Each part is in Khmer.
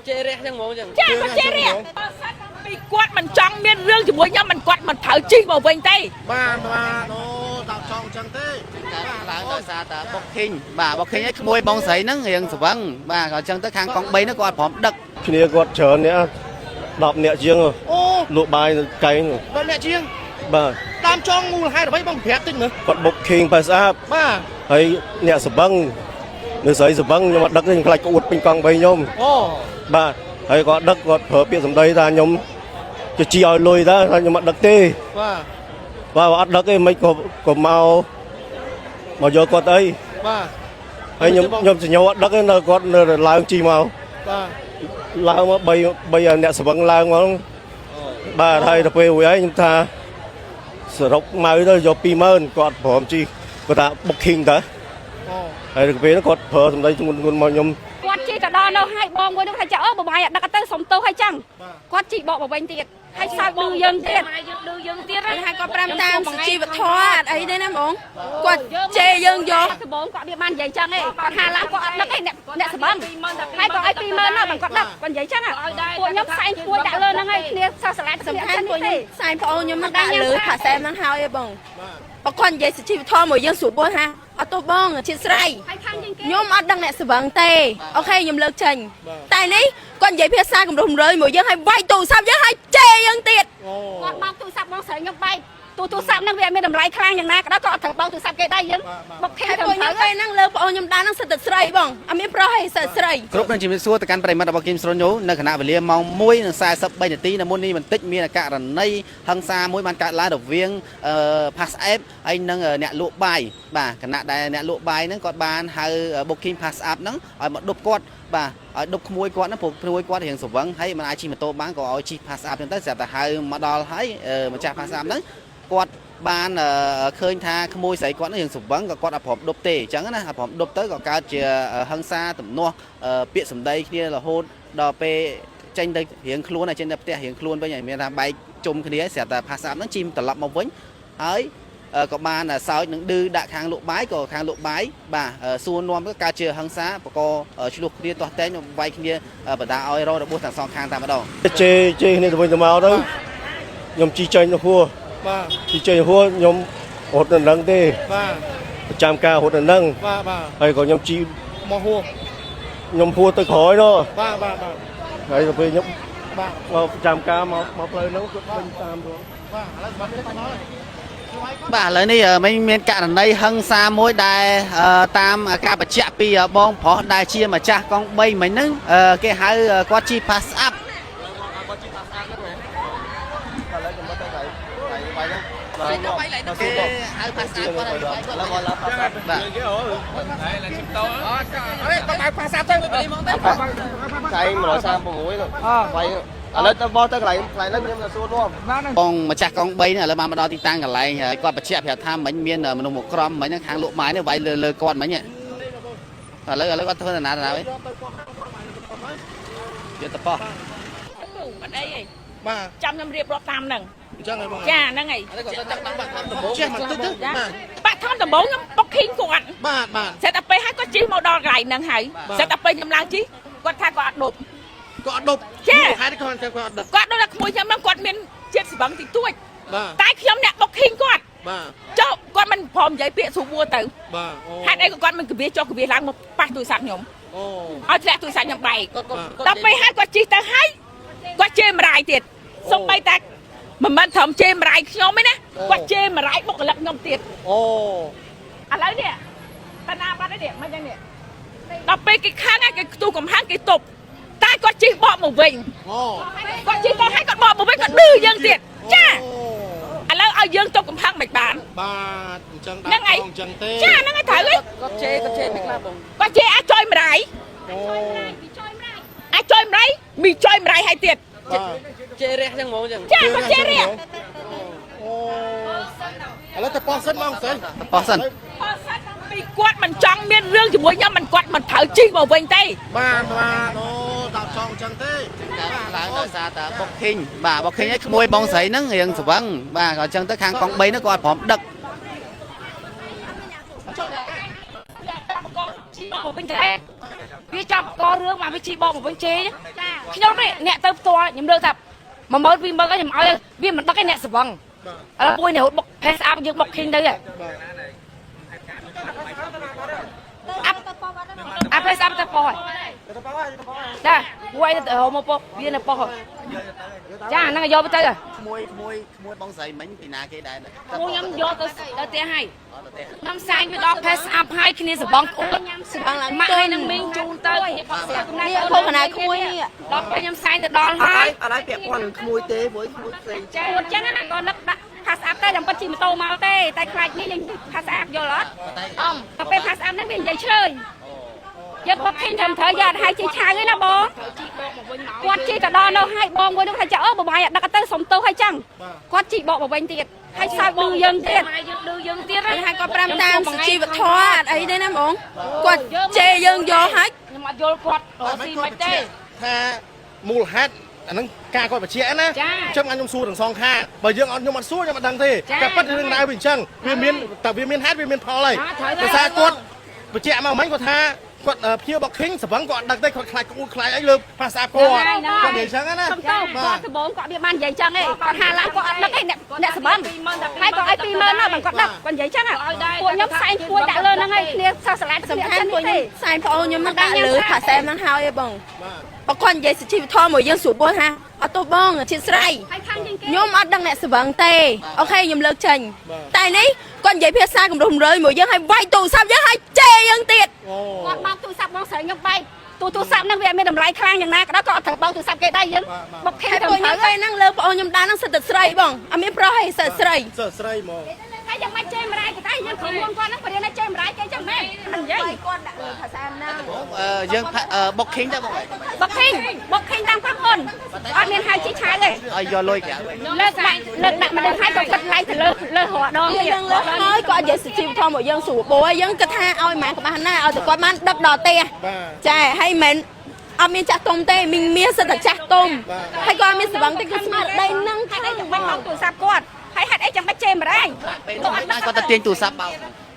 chê rẻ chẳng mong chẳng chê có chê rẻ vì quạt mình trăng miên rương chỉ muốn nhau mình quạt mình thở chi vào vành tay ba nó tạo trong chẳng thế là tại sao ta bọc khinh bà bọc khinh ấy môi bông sấy nó nghiêng sụp vâng bà còn chân tới khang con bay nó còn phỏng đực khi quạt chờ nữa đọc nhẹ riêng rồi lụa bài cây rồi đọc nhẹ riêng bà tam cho ngu hai là mấy bông phép tinh nữa quạt bọc khinh phải sao ba thấy nhẹ sụp vâng nước giấy sụp vâng nhưng mà đất thì lại có uất bình con bay nhôm bà thấy có đất có phở biệt trong đây ra nhôm cho chi ơi lùi ra nhưng mà đất tê và ăn đất ấy mấy có màu vô quạt ấy hay nhôm chỉ nhau đất ấy là con là chi màu lao mà bây giờ nè sẽ vẫn lao mà bà thầy tập về ấy chúng ta sửa rộng mai đó do pi mơn còn phỏng chi người ta bốc hình đó thầy được về nó còn phở trong đây chúng mà nhom quạt chi cả đo đâu hai bom với nó hay chở bà bài đặt cái sống tâu hay chăng quạt chi bỏ vào bên tiệt hay sao đưa dân tiệt hai con pram tam chi vật thoa ấy đấy nè bóng quạt chê dân vô cái bốn quạt địa bàn vậy chăng ấy còn hà lan quạt đất ấy nè sẽ bấm hai con ai pi mơn nó bằng quạt đất còn vậy chăng à của nhóm sai của đã lên nó ngay nè sao sẽ lạiสำคัญcủa nhóm sai phô nhómมันđã lưới thả xem năng hao ấy bóng bà con vậy sẽ chi vật thoa mỗi dân sụp bôi ha ở tô bông trên sài nhóm ở đằng này sẽ bằng tê ok nhóm lực trình tại này con vậy phía xa cùng đồng rơi mỗi dân hay vay tù sao dân hay chê dân tiệt con bong tù sập bong sợi nhóc bay tù sập năng về mình làm lại khangอย่างนั้นก็ต้องถอดบองตù sập cái đây dân bọc khe thôi nhóm bay năng lơ bọn nhóm đá năng sẽ tự sài bong à miếng pro hay sẽ sài គ្រប់នឹងជំរាបសួរទៅកាន់ប្រិមត្តរបស់គីមស្រូញូនៅគណៈវេលាម៉ោង1:43នាទីនៅមុននេះបន្តិចមានករណីហិង្សាមួយបានកើតឡើងរវាង Pass App ហើយនឹងអ្នកលក់បាយបាទគណៈដែលអ្នកលក់បាយហ្នឹងគាត់បានហៅ Booking Pass App ហ្នឹងឲ្យមកដប់គាត់បាទឲ្យដប់ក្មួយគាត់ហ្នឹងព្រោះក្មួយគាត់រៀងស្រវឹងហើយមិនអាចជិះម៉ូតូបានក៏ឲ្យជិះ Pass App ហ្នឹងទៅស្រាប់តែហៅមកដល់ហើយម្ចាស់ Pass App ហ្នឹងគាត់បានឃើញថាក្មួយស្រីគាត់នឹងស្រវឹងក៏គាត់អត់ព្រមដប់ទេអញ្ចឹងណាអត់ព្រមដប់ទៅក៏កើតជាហិង្សាទំនាស់ពាក្យសម្ដីគ្នារហូតដល់ពេលចេញទៅរៀងខ្លួនហើយចេញទៅផ្ទះរៀងខ្លួនវិញហើយមានថាបែកជុំគ្នាស្រាប់តែ Pass App ហ្នឹងជិះត្រឡប់មកវិញហើយក៏បានសោចនឹងឌឺដាក់ខាងលក់បាយក៏ខាងលក់បាយបាទសួរនាំទៅកើតជាហិង្សាបកឆ្លោះគ្នាទាស់តែងវាយគ្នាបណ្ដាឲ្យរងរបួសទាំងសងខាងតែម្ដងជេគ្នាទៅវិញទៅមកទៅខ្ញុំជីចេញទៅហួរបាទជីចេញហួរខ្ញុំអត់នឹងទេបាទប្រចាំការហត់នឹងបាទហើយក៏ខ្ញុំជីមកហួរខ្ញុំហួរទៅក្រោយនោះបាទហើយទៅពេលខ្ញុំបាទមកប្រចាំការមកផ្លូវហ្នឹងគាត់វិញតាមទៅបាទឥឡូវបាត់ទៅដល់ បាទឥឡូវនេះមិនមានករណីហិង្សាមួយដែលតាមការបញ្ជាក់ពីបងប្រុសដែលជាម្ចាស់កង់3មិញហ្នឹងគេហៅគាត់ជី Pass App គេហៅ Pass App គាត់ឲ្យឡើង Pass App បាទ Pass App ទៅមកទៅចៃ136នោះវាយឥឡូវទៅបោះទៅកន្លែងហ្នឹងខ្ញុំទៅសួររួមបងម្ចាស់កង់3នេះឥឡូវបានមកដល់ទីតាំងកន្លែងគាត់បញ្ជាក់ប្រាប់ថាមិញមានមនុស្សមកក្រំមិញហ្នឹងខាងលក់បាយនេះវាយលើគាត់មិញឥឡូវគាត់ធ្វើដំណើរទៅណាវិញយកទៅប៉ោះអត់អីទេបាទចាំខ្ញុំរៀបរាប់តាមហ្នឹងអញ្ចឹងហើយបងចាហ្នឹងហើយគាត់ទៅដាក់បាក់តាមដំបងចេះមកទឹកទៅបាក់ធំដំបងខ្ញុំបុកឃីងគាត់បាទស្រាប់តែពេលហើយគាត់ជិះមកដល់កន្លែងហ្នឹងហើយស្រាប់តែពេលខ្ញុំឡើងជិះគាត់ថាគាត់អត់ដប់គាត់អត់ដប់ហេតុគាត់គាត់អត់ដប់គាត់ដូចតែក្មួយខ្ញុំហ្នឹងគាត់មានជាតិស្វឹងតិចតួចបាទតែខ្ញុំអ្នកបុកឃីងគាត់បាទចុះគាត់មិនព្រមនិយាយពាក្យស្រួលទៅបាទហេតុអីគាត់មិនគវាចុះគវាឡើងមកប៉ះទូរស័ព្ទខ្ញុំអូឲ្យធ្លាក់ទូរស័ព្ទខ្ញុំបែកដល់ពេលហើយគាត់ជិះទៅហើយគាត់ជេរម្រាយទៀតសូម្បីតែមិនត្រឹមជេរម្រាយខ្ញុំទេណាគាត់ជេរម្រាយបុគ្គលិកខ្ញុំទៀតអូឥឡូវនេះតាណាបាត់នេះមិនចឹងនេះដល់ពេលគេខាងគេខ្ទុះកំហាំងគេទប់តែគាត់ជិះបកមកវិញគាត់ជិះទៅហើយគាត់បកមកវិញគាត់ឌឺយើងទៀតចាឥឡូវឲ្យយើងទប់កំហាំងមិនបានបាទអញ្ចឹងហ្នឹងហើយអញ្ចឹងទេចាហ្នឹងហើយត្រូវគាត់ជេរមិនខ្លះបងគាត់ជេរអាចចុយម្រាយអាចចុយម្រាយមីចុយម្រាយហើយទៀតជេររះចឹងហ្មងចឹងចាគាត់ជេររះអូឥឡូវទៅប៉ោះសិនបងសិនប៉ោះសិនពីគាត់មិនចង់មានរឿងជាមួយខ្ញុំមិនគាត់មិនត្រូវជីមកវិញទេបាទអូដាក់ចង់ចឹងទេឡើងដោយសារតែ Booking បាទ Booking ấyក្មួយបងស្រីហ្នឹងរៀងស្រវឹងបាទក៏អញ្ចឹងទៅខាងកង់3ហ្នឹងគាត់ព្រមដឹកវាចាប់ករឿងមកវាជីបកមកវិញជេចា ខ្ញុំនេះអ្នកទៅផ្ទាល់ខ្ញុំលើកថា10000 20000ក៏ខ្ញុំឲ្យវាមិនដឹកឯអ្នកស្វឹងឥឡូវមួយនេះបុកផេសអាប់យើងបុកឃីងទៅអាផេសអាប់ទៅប៉ោចាមួយទៅមកប៉ោវានៅប៉ោចាហ្នឹងយកទៅក្មួយបងស្រីមិញពីណាគេដែរ ខ្ញុំយកទៅផ្ទះហើយខ្ញុំសាញ់វាដល់ផេសអាប់ហើយគ្នាសបងអួតសបងឡើងម៉ាក់ឲ្យនឹងមីងជូនទៅនេះខុសកណាក្មួយនេះដល់ខ្ញុំសាញ់ទៅដល់ហើយអត់ឲ្យពាក់ព័ន្ធនឹងក្មួយទេព្រោះក្មួយផ្សេង ចាអញ្ចឹងណាក៏នឹកដាក់ផាសអាប់តែដល់ប៉ាត់ជិះម៉ូតូមកទេតែខ្លាចនេះយើងផាសអាប់យល់អត់តែពេលផាសអាប់ហ្នឹងវានិយាយឆ្លើយយើងបុកឃើញត្រឹមត្រូវយកឲ្យជីឆៅឯណាបងគាត់ជីទៅដល់នៅឲ្យបងមួយនោះថាចាអើបបាយអត់ដឹកទៅសុំទោសឲ្យចឹងគាត់ជីបកមកវិញទៀតហើយសើចឌឺយើងទៀតឌឺយើងទៀតហើយគាត់5តាមសុជីវធម៌អត់អីទេណាបងគាត់ជេរយើងយកហើយខ្ញុំអត់យល់គាត់ស៊ីមិនទេថាមូលហេតុអាហ្នឹងការគាត់បញ្ជាក់ណាចឹងខ្ញុំសួរទាំងសងខាងបើយើងអត់ខ្ញុំអត់សួរខ្ញុំអត់ដឹងទេតែប៉ិតរឿងរ៉ាវវាអញ្ចឹងវាមានតែវាមានហេតុវាមានផលហើយដោយសារគាត់បញ្ជាក់មកមិញគាត់ថាគាត់ភៀវបកឃីងសវឹងគាត់អត់ដឹកទេគាត់ខ្លាចក្អួតខ្លាចអីលើភាសាគាត់គាត់និយាយអញ្ចឹងណាសុំទោសគាត់ដំបងគាត់វាបាននិយាយអញ្ចឹងឯងគាត់ហាឡាគាត់អត់ដឹកឯងអ្នកសវឹងហើយគាត់ឲ្យ20000ណាបើគាត់ដឹកគាត់និយាយអញ្ចឹងពួកខ្ញុំផ្សែងពួយដាក់លើហ្នឹងឯងគ្នាសោះឆ្លាតសំខាន់ពួកខ្ញុំផ្សែងប្អូនខ្ញុំមកដាក់លើផាសែមហ្នឹងហើយឯងបងបើគាត់និយាយសុជីវធម៌មកយើងស្រួលពោះហាអត់ទោះបងជាស្រ័យខ្ញុំអត់ដឹងអ្នកសវឹងទេអូខេខ្ញុំលើកចេញតែនេះគាត់និយាយភាសាកម្រុះរើយមកយើងឲ្យវាយទូរស័ព្ទយើងឲ្យជេរយើងទៀតគាត់បោកទូរស័ព្ទបងស្រីខ្ញុំបែកទូរស័ព្ទហ្នឹងវាមានតម្លៃខ្លាំងយ៉ាងណាក៏ដោយក៏អត់ត្រូវបោកទូរស័ព្ទគេដែរយើងបុកខេទៅខ្ញុំពេលហ្នឹងលើប្អូនខ្ញុំដើរហ្នឹងសិតតែស្រីបងអត់មានប្រុសទេសិតស្រីហ្មងតែយ៉ាងមិនជេរម្ដាយគេតែយើងគ្រូគាត់ហ្នឹងបរៀនតែជេរម្ដាយគេចឹងមែននិយាយគាត់ដាក់លើភាសាហ្នឹងយើងបុកឃីងដែរបងបុកឃីងតាមក្រុមហ៊ុនអត់មានហៅជីឆៅទេឲ្យយកលុយក្រៅលើកដាក់មកឲ្យក៏គាត់ឡើងទៅលើរហដងទៀតយើងលើកហើយគាត់និយាយសុជីវធម៌មកយើងស្រួលបួយយើងគិតថាឲ្យម៉ាក្បាស់ណាឲ្យតែគាត់បានដឹកដល់ផ្ទះចាហើយមិនអត់មានចាស់ទុំទេមីងមាសសិតតែចាស់ទុំហើយគាត់មានសវឹងទេគឺស្មារតីហ្នឹងហេតុអីចាំបាច់បោកទូរស័ព្ទគាត់ហើយហេតុអីចាំបាច់ជេរម្ដាយគាត់ទៅទាញទូរស័ព្ទបោក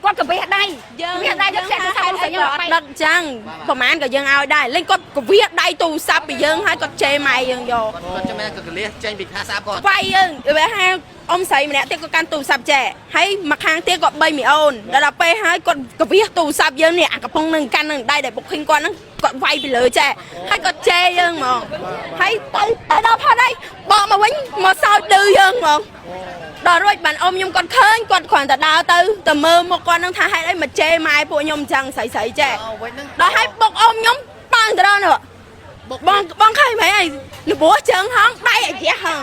គាត់ក៏វាដៃយើងវាដៃយើងផ្សេងទូរស័ព្ទរបស់យើងអត់ដិតចឹងប្រហែលក៏យើងឲ្យដែរលេងគាត់ក៏វាដៃទូរស័ព្ទពីយើងហើយគាត់ជេរម៉ែយើងយកគាត់ចាំក៏កលះចេញពីខាសាប់គាត់វាយយើងវាហៅអ៊ំស្រីម្នាក់ទៀតគាត់កាន់ទូរស័ព្ទចែហើយមកខាងទៀតគាត់3មីអូនដល់ពេលហើយគាត់ក៏វាទូរស័ព្ទយើងនេះអាកំប៉ុងនឹងកាន់នឹងដៃដែលបុកឃើញគាត់ហ្នឹងគាត់វាយពីលើចែហើយគាត់ជេរយើងហ្មងហើយទៅដល់ផាត់ហើយបកមកវិញមកសោចឌឺយើងហ្មងដល់រួចបានអ៊ំខ្ញុំគាត់ឃើញគាត់គ្រាន់តែដើរទៅមើលមកគាត់នឹងថាហេតុអីមកជេរម៉ែពួកខ្ញុំអញ្ចឹងស្រីចែដល់ហើយបុកអ៊ំខ្ញុំប៉ាំងទៅដល់នោះបងឃើញមែនអីលបោះជើងហងដៃអាយះហង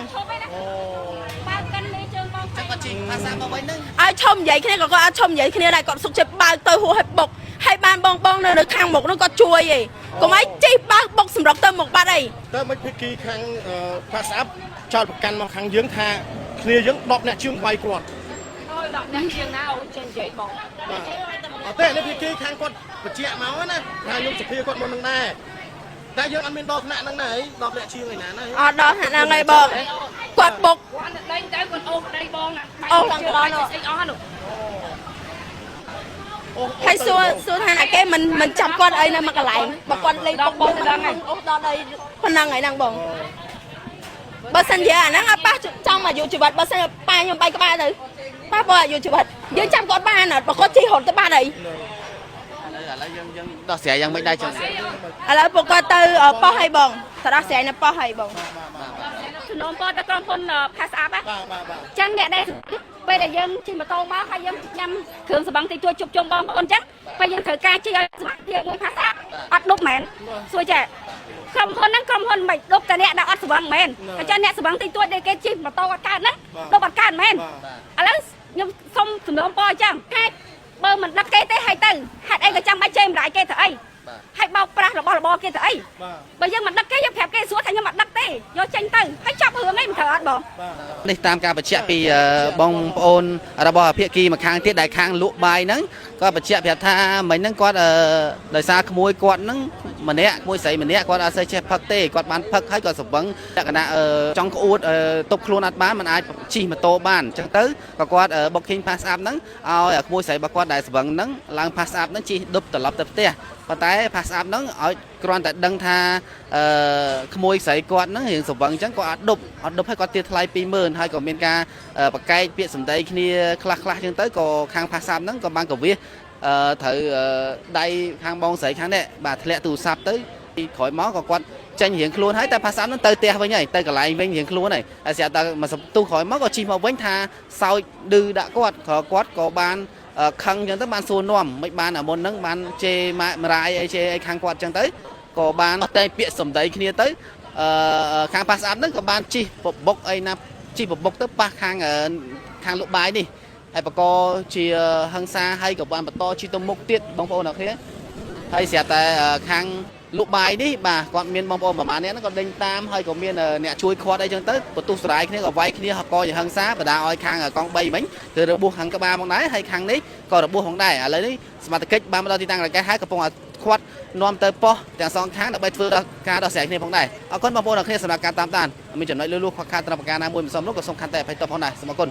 គាត់ជីភាសាមកវិញហ្នឹងឲ្យឈុំនិយាយគ្នាក៏គាត់អត់ឈុំនិយាយគ្នាដែរគាត់សុខចិត្តបើកទៅហួសឲ្យបុកហើយបានបងនៅខាងមុខនោះគាត់ជួយឯងកុំឲ្យជីបើកបុកសម្រុកទៅមុខបាត់អីទៅមិនភិគីខាងផាសអាប់ចោលប្រកាន់មកខាងយើងថាគ្នាយើង10អ្នកជាងវាយគាត់អូយ10អ្នកជាងណាអូចេញនិយាយបងអត់ទេនេះភិគីខាងគាត់បញ្ជាក់មកណាថាខ្ញុំសភាគាត់មុននឹងដែរតែយើងអត់មានដល់ថ្នាក់ហ្នឹងដែរ10អ្នកជាងឯណាណាអត់ដល់ថ្នាក់ហ្នឹងឯងបងគាត់បុកគាត់ដេញទៅគាត់អូសដីបងអូសឡើងដល់នោះអីអស់នោះហើយសួរថាណាគេមិនចាប់គាត់អីនៅមួយកន្លែងបើគាត់លេងបុកបងទៅដល់ហ្នឹងអូសដល់ដីប៉ុណ្ណឹងហើយហ្នឹងបងបើសិនជាអាហ្នឹងអត់ប៉ះចំអាយុជីវិតបើសិនប៉ាខ្ញុំ3ក្បាលទៅប៉ះបើអាយុជីវិតយើងចាប់គាត់បានអត់បើគាត់ជិះរត់ទៅបាត់អីឥឡូវយើងដោះស្រាយយ៉ាងមិនដែរចឹងឥឡូវពួកគាត់ទៅប៉ោះឲ្យបងទៅដោះស្រាយនៅប៉ោះឲ្យបងជំនុំពតទៅក្រុមហ៊ុនផាសអាប់ចឹងអ្នកដែលពេលដែលយើងជិះម៉ូតូមកហើយយើងញ៉ាំគ្រឿងសបឹងទីជួយជប់ជុំបងប្អូនចឹងពេលយើងត្រូវការជិះឲ្យសុខភាពមួយផាសអាប់អត់ដប់មែនសួរចេះក្រុមហ៊ុនហ្នឹងក្រុមហ៊ុនមិនដប់តែអ្នកដែលអត់សបឹងមែនតែចឹងអ្នកសបឹងទីទួចដែលគេជិះម៉ូតូអត់កើតហ្នឹងដប់អត់កើតមែនឥឡូវខ្ញុំសុំជំនុំពចឹងហេតុបើមិនដឹកគេទេហើយទៅហេតុអីក៏ចាំបាច់ចេញម្ដាយគេទៅអីហើយបោកប្រាស់របស់របរគេទៅអីបើយើងមិនដឹកគេយើងប្រាប់គេសួរថាខ្ញុំមិនដឹកទេយកចេញទៅហើយចាប់រឿងអីមិនត្រូវអត់បងនេះតាមការបញ្ជាក់ពីបងប្អូនរបស់ភាគីម្ខាងទៀតដែលខាងលក់បាយហ្នឹងគាត់បញ្ជាក់ប្រាប់ថាមិញហ្នឹងគាត់ដោយសារក្មួយគាត់ហ្នឹងម្នាក់ក្មួយស្រីម្នាក់គាត់អត់សូវចេះផឹកទេគាត់បានផឹកហើយគាត់សង្វឹងលក្ខណៈចង់ក្អួតទប់ខ្លួនអត់បានមិនអាចជិះម៉ូតូបានអញ្ចឹងទៅក៏គាត់បុកឃីងផាសអាប់ហ្នឹងឲ្យក្មួយស្រីរបស់គាត់ដែលសង្វឹងហ្នឹងឡើងផាសអាប់ហ្នឹងជិះដប់ត្រឡប់ទៅផ្ទះ ប៉ុន្តែ pass up ហ្នឹងឲ្យគ្រាន់តែដឹងថាក្មួយស្រីគាត់ហ្នឹងរៀងសង្វឹងអញ្ចឹងគាត់អត់ដប់ឲ្យគាត់ទៀតថ្លៃ 20000 ហើយក៏មានការបកកែកពាក្យសម្ដីគ្នាខ្លះៗអញ្ចឹងទៅក៏ខាង pass up ហ្នឹងក៏បានកវិសត្រូវដៃខាងបងស្រីខាងនេះបាទធ្លាក់ទូរស័ព្ទទៅពីក្រោយមកក៏គាត់ចេញរៀងខ្លួនហើយតែ pass up ហ្នឹងទៅផ្ទះវិញហើយទៅកន្លែងវិញរៀងខ្លួនហើយហើយស្រាប់តែមកសន្ទុះក្រោយមកក៏ជិះមកវិញថាសោចឌឺដាក់គាត់ក៏បានខឹងអញ្ចឹងទៅបានសួរនាំមិនបានអាមុនហ្នឹងបានជេរម៉ាក់មរាយអីជេរអីខាងគាត់អញ្ចឹងទៅក៏បានតែពាក្យសម្ដីគ្នាទៅខាង pass up ហ្នឹងក៏បានជិះបបុកអីណាជិះបបុកទៅប៉ះខាងលោកបាយនេះហើយបកជាហឹង្សាហើយក៏បានបន្តជិះទៅមុខទៀតបងប្អូនអ្នកគ្នាហើយស្រាប់តែខាងលោកបាយនេះបាទគាត់មានបងប្អូនប្រហែលអ្នកហ្នឹងក៏ដេញតាមហើយក៏មានអ្នកជួយខាត់អីចឹងទៅបន្ទុះស្រ័យគ្នាក៏វាយគ្នាក៏ជាហឹង្សាបដាឲ្យខាងកង់3មិញគឺរបួសខាងក្បាលផងដែរហើយខាងនេះក៏របួសផងដែរឥឡូវនេះសមត្ថកិច្ចបានមកដល់ទីតាំងរកែហើយកំពុងខាត់នាំទៅប៉ុស្តិ៍ទាំងសងខាងដើម្បីធ្វើការដោះស្រាយគ្នាផងដែរអរគុណបងប្អូនអ្នកគ្នាសម្រាប់ការតាមដានមានចំណុចលឺលួខ្វះខាតត្រឹមប្រការណាមួយមិនសមនោះក៏សូមខន្តីអភ័យទោសផងដែរសូមអរគុណ